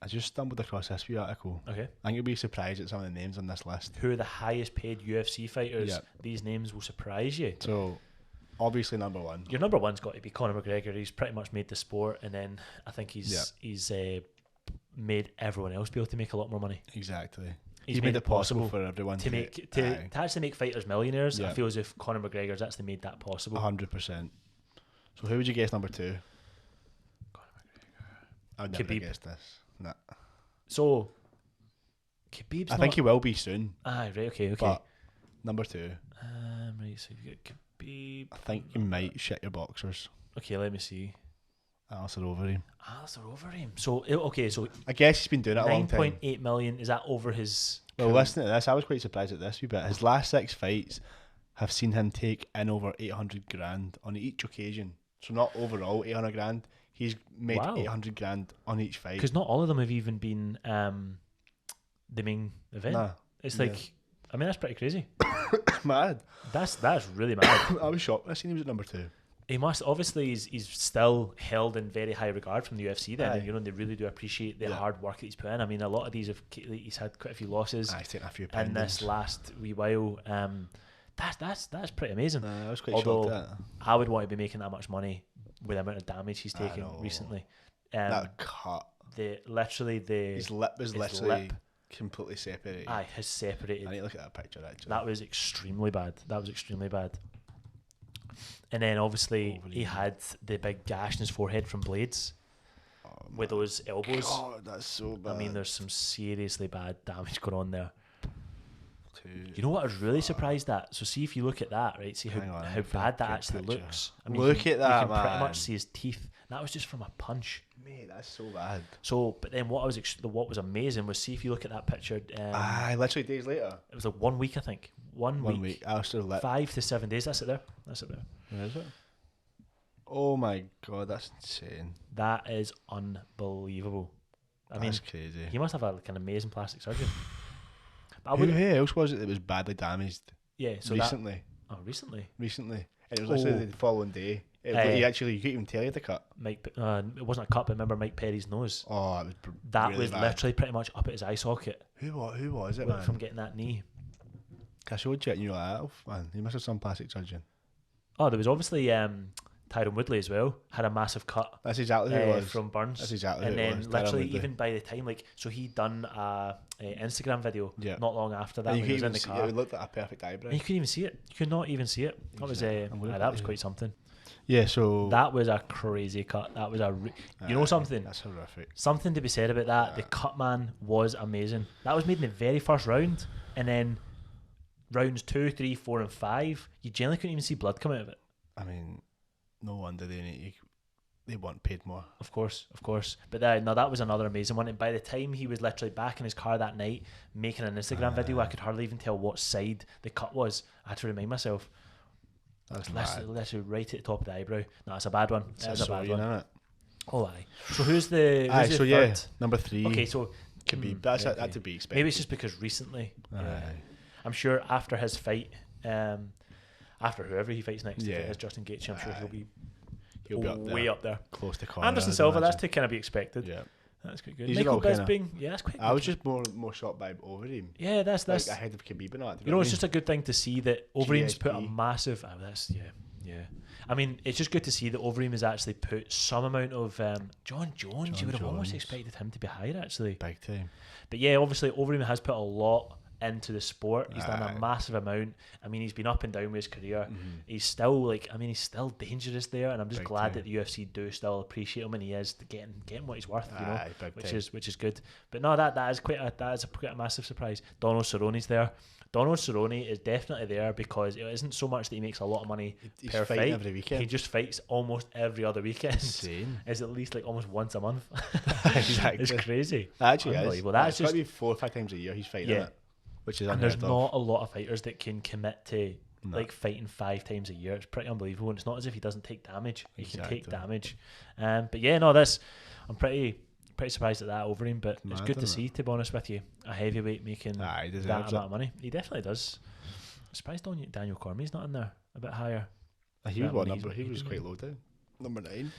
I just stumbled across this wee article. Okay. I think you'll be surprised at some of the names on this list. Who are the highest paid UFC fighters? Yep. These names will surprise you. So, obviously number one. Your number one's got to be Conor McGregor. He's pretty much made the sport, and then I think he's made everyone else be able to make a lot more money. Exactly. He's made it possible for everyone to actually make fighters millionaires. Yeah. I feel as if Conor McGregor's actually made that possible. 100%. So who would you guess number two? Conor McGregor. I'd never Khabib. guess this. Nah. So Khabib's I think he will be soon. Right, okay. But number two. Right, so you've got Khabib. I think you might shit your boxers. Okay, let me see. Alistair Overeem. Alistair Overeem. So okay, so I guess he's been doing it a long time. 9.8 million. Is that over his? Well, listen to this. I was quite surprised at this wee bit. His last 6 fights have seen him take in over 800 grand on each occasion. So not overall 800 grand. He's made 800 grand on each fight. Because not all of them have even been the main event. Nah. It's like, I mean, that's pretty crazy. Mad. That's really mad. I was shocked when I seen he was at number 2. He must obviously he's still held in very high regard from the UFC. Then, Aye. and, you know, they really do appreciate the hard work that he's put in. I mean, a lot of these he's had quite a few losses. He's taken a few in poundings. this last wee while. That's pretty amazing. I was quite Although shocked at that. I would want to be making that much money with the amount of damage he's taken recently. That cut. His lip was literally completely separated. has separated. I need to look at that picture actually. That was extremely bad. And then obviously he had the big gash in his forehead from blades with those elbows. God, that's so bad. I mean, there's some seriously bad damage going on there. You know what I was really surprised at? So see if you look at that, right? See how bad that actually looks. I mean, look at that, you can pretty man. much see his teeth. That was just from a punch. Mate, that's so bad. So, but then what was amazing was see if you look at that picture. Literally days later. It was like 1 week, I think. One week. Alistair lip. 5 to 7 days. That's it there. Where is it? Oh my god, that's insane. That is unbelievable. I mean, That's crazy. he must have had like an amazing plastic surgeon. But Who else was it that was badly damaged so recently? Recently. And it was literally the following day. You couldn't even tell you the cut. It wasn't a cut, but remember Mike Perry's nose? Oh, it was That really was bad. literally pretty much up at his eye socket. Who was it, man? From getting that knee. I showed you it and you were like, oh, man, he must have some plastic surgeon. Oh, there was obviously Tyron Woodley as well. Had a massive cut. That's exactly who it was. From burns. That's exactly who and it then was. literally Tyron Woodley. even by the time, so he done a Instagram video not long after that And when he was in the car. It looked like a perfect eyebrow. And you couldn't even see it. You could not even see it. That was that was quite something. Yeah, so that was a crazy cut. That was you know something. That's horrific. Something to be said about that. The cut man was amazing. That was made in the very first round, and then rounds 2, 3, 4, and 5, you generally couldn't even see blood come out of it. I mean, no wonder they want paid more. Of course. But that was another amazing one. And by the time he was literally back in his car that night making an Instagram video, I could hardly even tell what side the cut was. I had to remind myself. That's literally right at the top of the eyebrow. No, it's a bad one. It's a bad one. Isn't it? Oh, aye. So who's the so third? yeah, number 3. Okay, so Khabib. That's to be expected. Maybe it's just because recently. I'm sure after his fight, after whoever he fights next, if it is Justin Gaethje, I'm sure he'll be up there, way up there. Close to Conor. Anderson Silva, that's to kind of be expected. Yeah. That's quite good. These Michael are all Bisping, that's quite good. I was just more shocked by Overeem. Yeah, that's ahead of Khabib and that. You know, it's just a good thing to see that Overeem's GSP. put a massive. Yeah. I mean, it's just good to see that Overeem has actually put some amount of John Jones. You would have almost expected him to be higher, actually. Big time. But yeah, obviously Overeem has put a lot into the sport. He's done a massive amount. I mean, he's been up and down with his career. He's still he's still dangerous there, and I'm just glad that the UFC do still appreciate him, and he is getting what he's worth, which is good. But no, that is quite a massive surprise. Donald Cerrone's there. Donald Cerrone is definitely there because it isn't so much that he makes a lot of money per fight every weekend. He just fights almost every other weekend. Insane. It's at least like almost once a month. Exactly. It's crazy. Actually, unbelievable. That's just maybe 4 or 5 times a year he's fighting it, which is and there's not a lot of fighters that can commit to like fighting 5 times a year. It's pretty unbelievable, and it's not as if he doesn't take damage. He can take damage. But yeah, no, I'm pretty surprised at that Overeem, but it's good to see, to be honest with you, a heavyweight making that amount of money. He definitely does. I'm surprised Daniel Cormier's not in there a bit higher. He was what number? He was quite low down. Number 9.